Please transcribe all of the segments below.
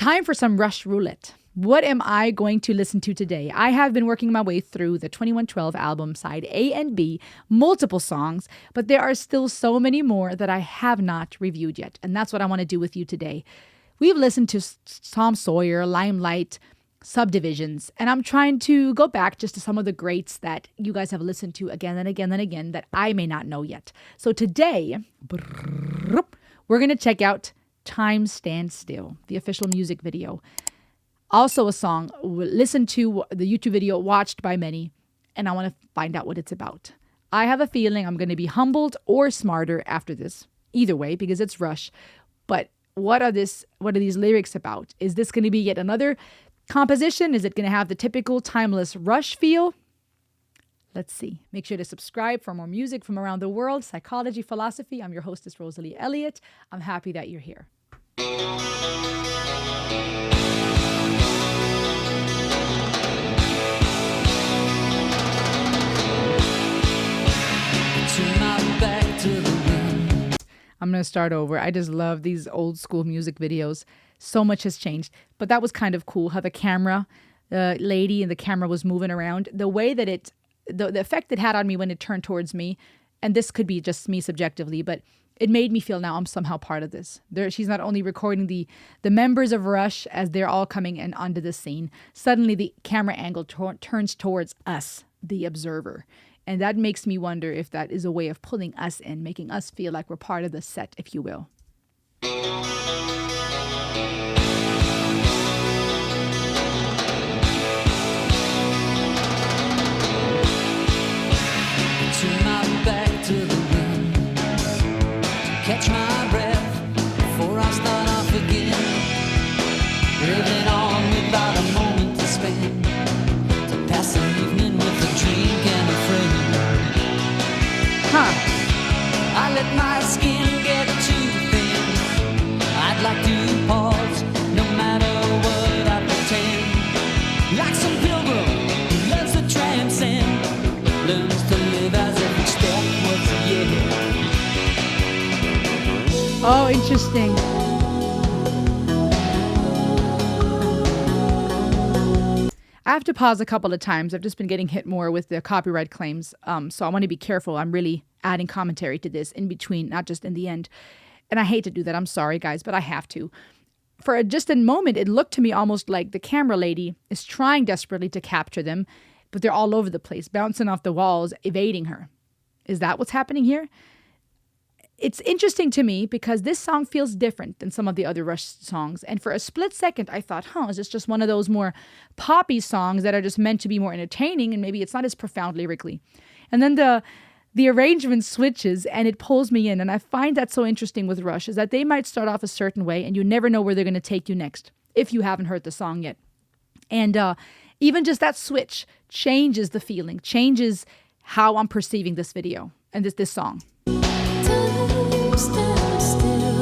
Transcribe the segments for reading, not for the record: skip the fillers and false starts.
Time for some Rush Roulette. What am I going to listen to today? I have been working my way through the 2112 album side A and B, multiple songs, but there are still so many more that I have not reviewed yet. And that's what I want to do with you today. We've listened to Tom Sawyer, Limelight, Subdivisions, and I'm trying to go back just to some of the greats that you guys have listened to again and again and again that I may not know yet. So today, we're going to check out Time Stand Still, the official music video. Also a song, listened to the YouTube video, watched by many, and I want to find out what it's about. I have a feeling I'm going to be humbled or smarter after this. Either way, because it's Rush. But what are these lyrics about? Is this going to be yet another composition? Is it going to have the typical timeless Rush feel? Let's see. Make sure to subscribe for more music from around the world, psychology, philosophy. I'm your hostess, Rosalie Elliott. I'm happy that you're here. I'm going to start over. I just love these old school music videos. So much has changed. But that was kind of cool how the camera lady and the camera was moving around. The way that the effect it had on me when it turned towards me, and this could be just me subjectively, but it made me feel now I'm somehow part of this. She's not only recording the members of Rush as they're all coming in onto the scene. Suddenly the camera angle turns towards us, the observer. And that makes me wonder if that is a way of pulling us in, making us feel like we're part of the set, if you will. Catch my breath before I start off again. Living on without a moment to spend. To pass the evening with a drink and a friend. I let my skin get too thin. I'd like to pause, no matter what I pretend. Like some pilgrim who loves to transcend. Learns to live as if each step was a year. Oh, interesting. I have to pause a couple of times. I've just been getting hit more with the copyright claims. So I want to be careful. I'm really adding commentary to this in between, not just in the end. And I hate to do that. I'm sorry, guys, but I have to. For just a moment, it looked to me almost like the camera lady is trying desperately to capture them, but they're all over the place, bouncing off the walls, evading her. Is that what's happening here? It's interesting to me because this song feels different than some of the other Rush songs. And for a split second, I thought, is this just one of those more poppy songs that are just meant to be more entertaining and maybe it's not as profound lyrically. And then the arrangement switches and it pulls me in. And I find that so interesting with Rush is that they might start off a certain way and you never know where they're going to take you next if you haven't heard the song yet. And even just that switch changes the feeling, changes how I'm perceiving this video and this song. Stand still.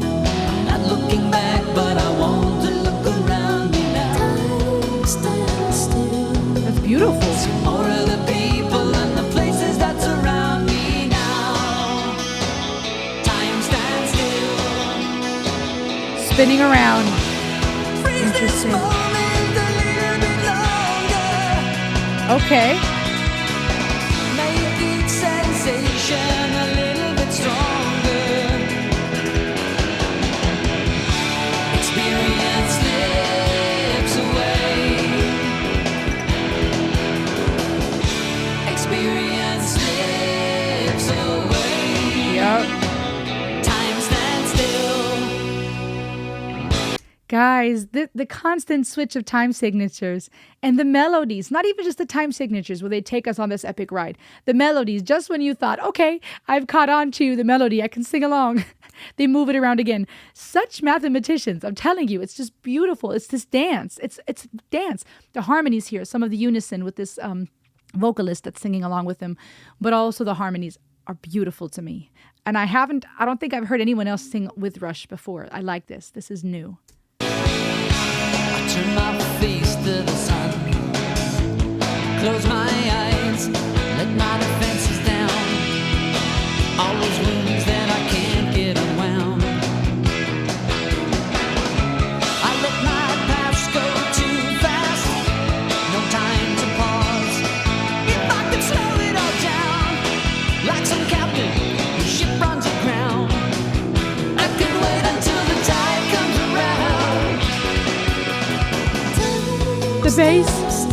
I'm not looking back, but I want to look around me now. Stand still. That's beautiful. See more of the people and the places that surround me now. Time stands still. Spinning around. Freeze this Interesting. moment a little bit longer. Okay. Make each sensation a little bit stronger. Experience slips away. Experience slips away. Yep. Time stands still. Guys, the constant switch of time signatures and the melodies, not even just the time signatures where they take us on this epic ride. The melodies, just when you thought, okay, I've caught on to the melody, I can sing along. They move it around again. Such mathematicians, I'm telling you, it's just beautiful. It's this dance. It's dance. The harmonies here, some of the unison with this vocalist that's singing along with them, but also the harmonies are beautiful to me. And I don't think I've heard anyone else sing with Rush before. I like this. This is new. I turn my face to the sun, close my eyes, let my defenses down. All those wounds that I can't get unwound. I let The bass.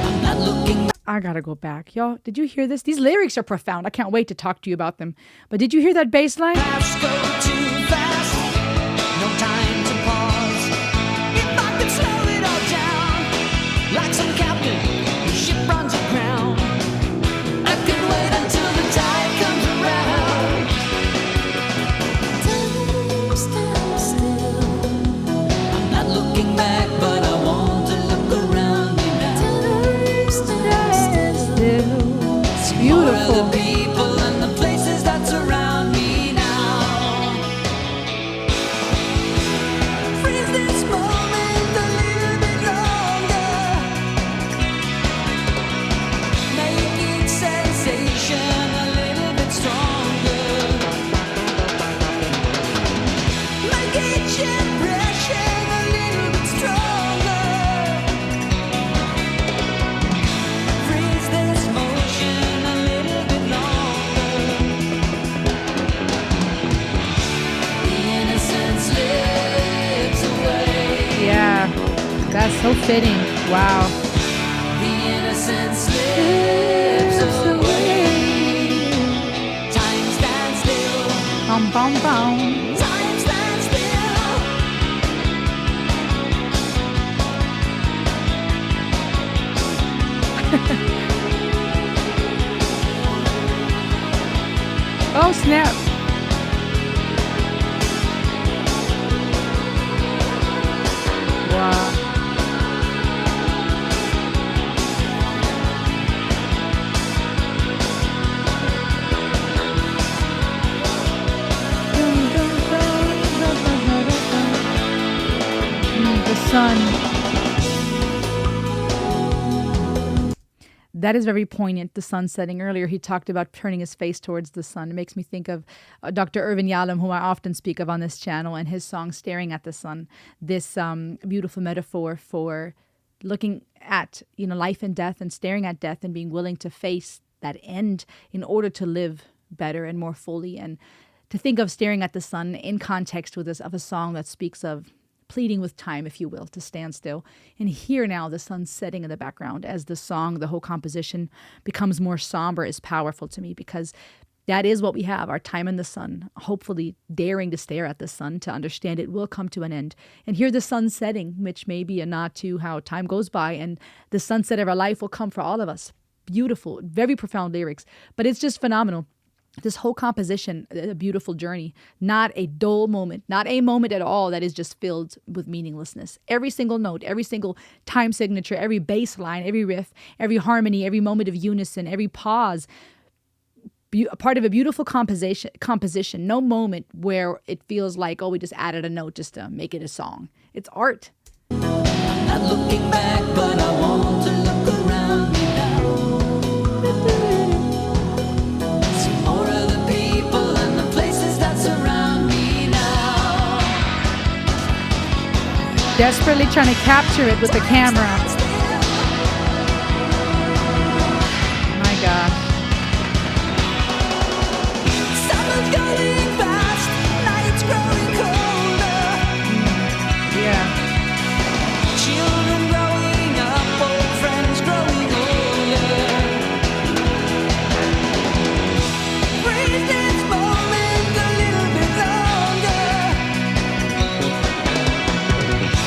I'm not looking I gotta go back. Y'all, did you hear this? These lyrics are profound. I can't wait to talk to you about them. But did you hear that bass line? fast, go too fast. No time to pause. If I could slow it all down, like some captain, the ship runs aground. I could wait until the tide comes around. Time stand still. I'm not looking back, but I want to look around me now. Time stand still. It's More of beautiful. the people and the places that surround me now. Freeze this moment a little bit longer. Make each sensation a little bit stronger. Make each impression a little bit stronger. Freeze this motion a little bit longer. The innocence slips away. Yeah, that's so fitting. Wow. The innocence slips away. Time stands still. Bum, bum, bum. Time stands still. Oh, snap. Wow. The sun. That is very poignant, the sun setting. Earlier, he talked about turning his face towards the sun. It makes me think of Dr. Irvin Yalom, whom I often speak of on this channel, and his song, Staring at the Sun. This beautiful metaphor for looking at, life and death and staring at death and being willing to face that end in order to live better and more fully. And to think of staring at the sun in context with this, of a song that speaks of pleading with time, if you will, to stand still. And here now, the sun setting in the background as the song, the whole composition becomes more somber is powerful to me, because that is what we have, our time in the sun, hopefully daring to stare at the sun to understand it will come to an end. And here the sun setting, which may be a nod to how time goes by and the sunset of our life will come for all of us. Beautiful, very profound lyrics, but it's just phenomenal. This whole composition, a beautiful journey, not a dull moment, not a moment at all that is just filled with meaninglessness. Every single note, every single time signature, every bass line, every riff, every harmony, every moment of unison, every pause, a part of a beautiful composition. No moment where it feels like, oh, we just added a note just to make it a song. It's art. Not looking back, but I want to look around me now. See more of the people and the places that surround me now. Desperately trying to capture it with the camera. My gosh. Summer's going fast, night's growing colder. Yeah. Children growing up, old friends growing older. Freeze this moment a little bit longer.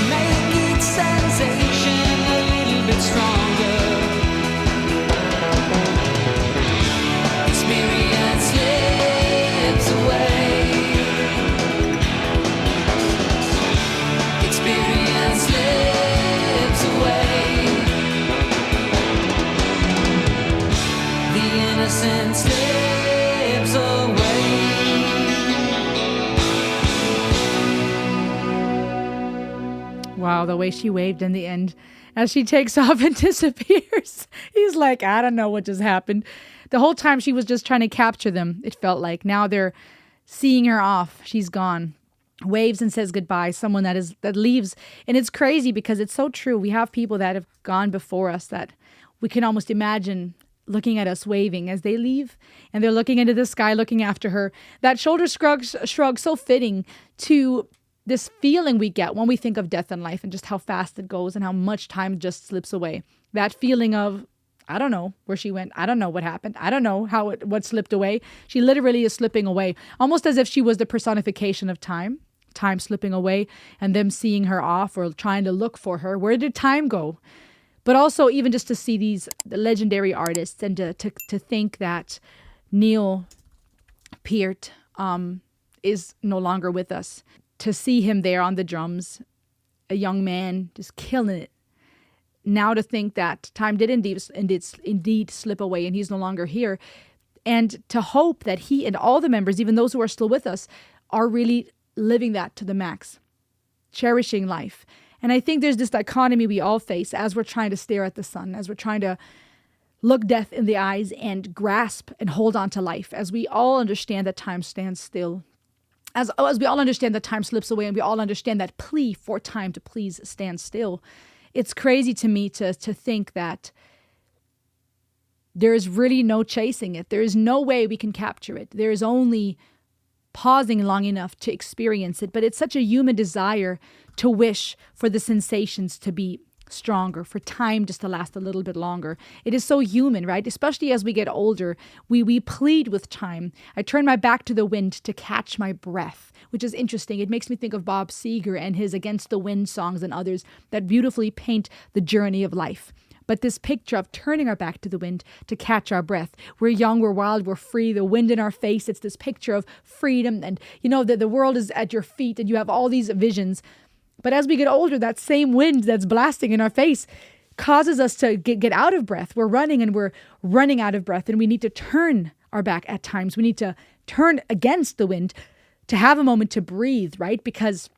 Make each sensation a little bit stronger. Experience slips away. Experience slips away. The innocence slips away. Wow, the way she waved in the end as she takes off and disappears. He's like, I don't know what just happened. The whole time she was just trying to capture them, it felt like. Now they're seeing her off. She's gone. Waves and says goodbye. Someone that leaves. And it's crazy because it's so true. We have people that have gone before us that we can almost imagine looking at us waving as they leave, and they're looking into the sky, looking after her. That shoulder shrug so fitting to this feeling we get when we think of death and life and just how fast it goes and how much time just slips away. That feeling of, I don't know where she went. I don't know what happened. I don't know what slipped away. She literally is slipping away, almost as if she was the personification of time slipping away, and them seeing her off or trying to look for her. Where did time go? But also even just to see these legendary artists and to think that Neil Peart is no longer with us. To see him there on the drums, a young man just killing it. Now to think that time did indeed slip away and he's no longer here. And to hope that he and all the members, even those who are still with us, are really living that to the max, cherishing life. And I think there's this dichotomy we all face as we're trying to stare at the sun, as we're trying to look death in the eyes and grasp and hold on to life, as we all understand that time stands still, as we all understand that time slips away, and we all understand that plea for time to please stand still. It's crazy to me to think that there is really no chasing it. There is no way we can capture it. There is only pausing long enough to experience it. But it's such a human desire to wish for the sensations to be stronger, for time just to last a little bit longer. It is so human, right? Especially as we get older, we plead with time. I turn my back to the wind to catch my breath, which is interesting. It makes me think of Bob Seger and his Against the Wind songs and others that beautifully paint the journey of life. But this picture of turning our back to the wind to catch our breath. We're young, we're wild, we're free, the wind in our face. It's this picture of freedom, and the world is at your feet and you have all these visions. But as we get older, that same wind that's blasting in our face causes us to get out of breath. We're running and we're running out of breath, and we need to turn our back at times. We need to turn against the wind to have a moment to breathe, right? Because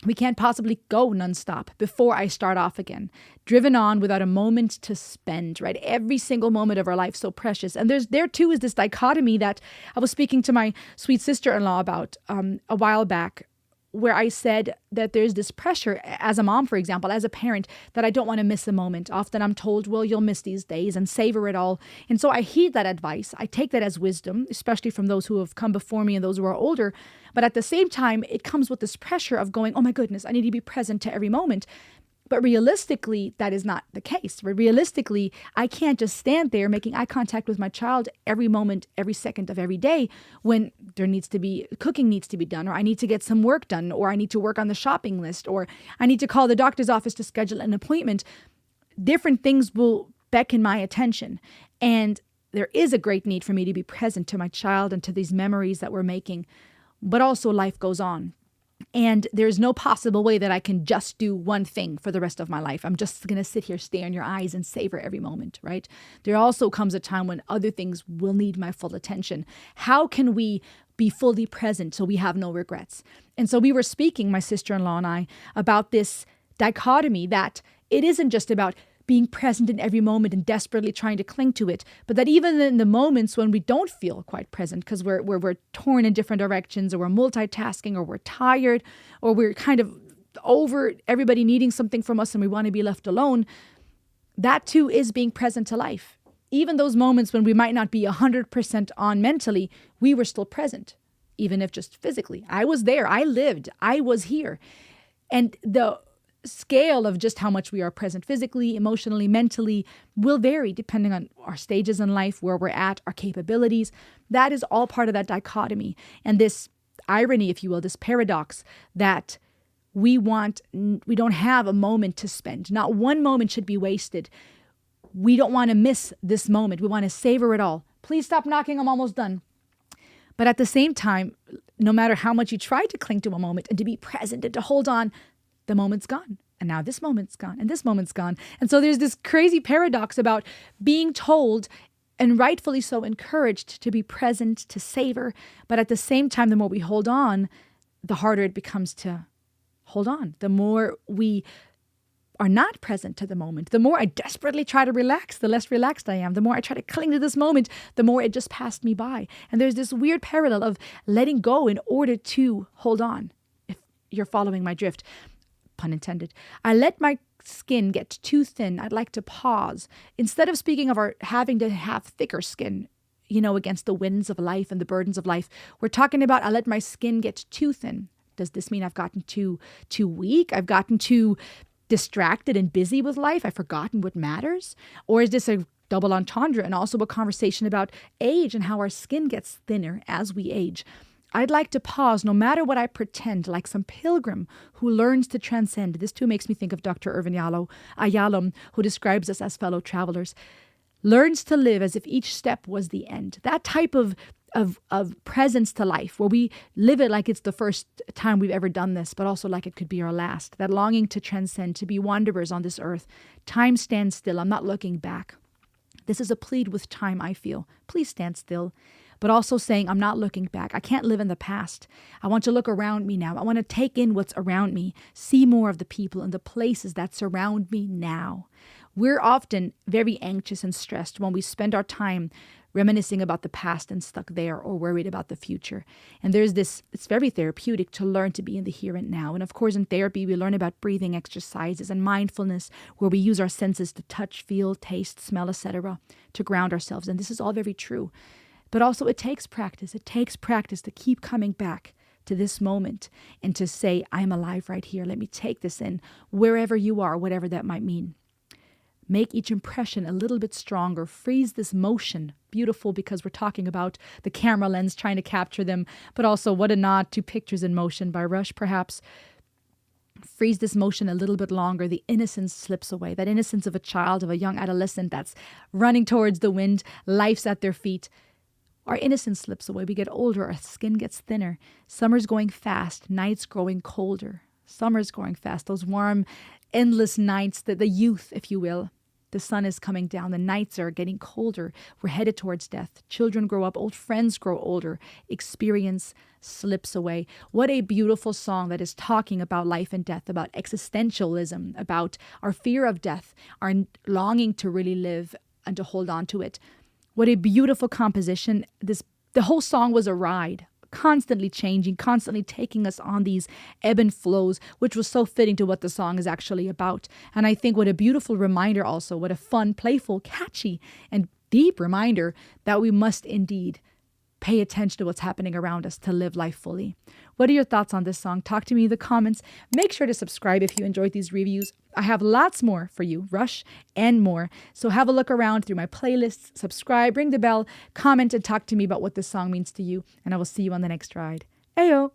we can't possibly go nonstop before I start off again, driven on without a moment to spend, right? Every single moment of our life so precious. And there too is this dichotomy that I was speaking to my sweet sister-in-law about a while back, where I said that there's this pressure as a mom, for example, as a parent, that I don't want to miss a moment. Often I'm told, well, you'll miss these days and savor it all. And so I heed that advice. I take that as wisdom, especially from those who have come before me and those who are older. But at the same time, it comes with this pressure of going, oh my goodness, I need to be present to every moment. But realistically, that is not the case. Realistically, I can't just stand there making eye contact with my child every moment, every second of every day when cooking needs to be done, or I need to get some work done, or I need to work on the shopping list, or I need to call the doctor's office to schedule an appointment. Different things will beckon my attention. And there is a great need for me to be present to my child and to these memories that we're making. But also life goes on. And there's no possible way that I can just do one thing for the rest of my life. I'm just going to sit here, stare in your eyes and savor every moment, right? There also comes a time when other things will need my full attention. How can we be fully present so we have no regrets? And so we were speaking, my sister-in-law and I, about this dichotomy that it isn't just about being present in every moment and desperately trying to cling to it, but that even in the moments when we don't feel quite present because we're torn in different directions, or we're multitasking, or we're tired, or we're kind of over everybody needing something from us and we want to be left alone, that too is being present to life. Even those moments when we might not be 100% on mentally, we were still present, even if just physically. I was there, I lived, I was here. And the scale of just how much we are present physically, emotionally, mentally will vary depending on our stages in life, where we're at, our capabilities. That is all part of that dichotomy. And this irony, if you will, this paradox that we don't have a moment to spend. Not one moment should be wasted. We don't want to miss this moment. We want to savor it all. Please stop knocking. I'm almost done. But at the same time, no matter how much you try to cling to a moment and to be present and to hold on, the moment's gone. And now this moment's gone. And this moment's gone. And so there's this crazy paradox about being told, and rightfully so encouraged, to be present, to savor. But at the same time, the more we hold on, the harder it becomes to hold on. The more we are not present to the moment, the more I desperately try to relax, the less relaxed I am. The more I try to cling to this moment, the more it just passed me by. And there's this weird parallel of letting go in order to hold on, if you're following my drift. Pun intended. I let my skin get too thin. I'd like to pause. Instead of speaking of our having to have thicker skin, against the winds of life and the burdens of life, we're talking about I let my skin get too thin, Does this mean I've gotten too weak? I've gotten too distracted and busy with life? I've forgotten what matters? Or is this a double entendre and also a conversation about age and how our skin gets thinner as we age? I'd like to pause, no matter what I pretend, like some pilgrim who learns to transcend. This too makes me think of Dr. Irvin Ayalon, who describes us as fellow travelers. Learns to live as if each step was the end. That type of presence to life, where we live it like it's the first time we've ever done this, but also like it could be our last. That longing to transcend, to be wanderers on this earth. Time stands still. I'm not looking back. This is a plead with time, I feel. Please stand still. But also saying, I'm not looking back. I can't live in the past. I want to look around me now. I want to take in what's around me, see more of the people and the places that surround me now. We're often very anxious and stressed when we spend our time reminiscing about the past and stuck there, or worried about the future. And there's this, it's very therapeutic to learn to be in the here and now. And of course, in therapy, we learn about breathing exercises and mindfulness, where we use our senses to touch, feel, taste, smell, etc., to ground ourselves. And this is all very true. But also it takes practice. It takes practice to keep coming back to this moment and to say, I'm alive right here. Let me take this in wherever you are, whatever that might mean. Make each impression a little bit stronger. Freeze this motion. Beautiful, because we're talking about the camera lens trying to capture them, but also what a nod to Pictures in Motion by Rush, perhaps. Freeze this motion a little bit longer. The innocence slips away. That innocence of a child, of a young adolescent that's running towards the wind, life's at their feet. Our innocence slips away. We get older. Our skin gets thinner. Summer's going fast. Nights growing colder. Summer's going fast. Those warm, endless nights, the youth, if you will. The sun is coming down. The nights are getting colder. We're headed towards death. Children grow up. Old friends grow older. Experience slips away. What a beautiful song that is talking about life and death, about existentialism, about our fear of death, our longing to really live and to hold on to it. What a beautiful composition. The whole song was a ride, constantly changing, constantly taking us on these ebb and flows, which was so fitting to what the song is actually about. And I think what a beautiful reminder also, what a fun, playful, catchy, and deep reminder that we must indeed pay attention to what's happening around us to live life fully. What are your thoughts on this song? Talk to me in the comments. Make sure to subscribe if you enjoyed these reviews. I have lots more for you, Rush and more. So have a look around through my playlists, subscribe, ring the bell, comment, and talk to me about what this song means to you. And I will see you on the next ride. Ayo!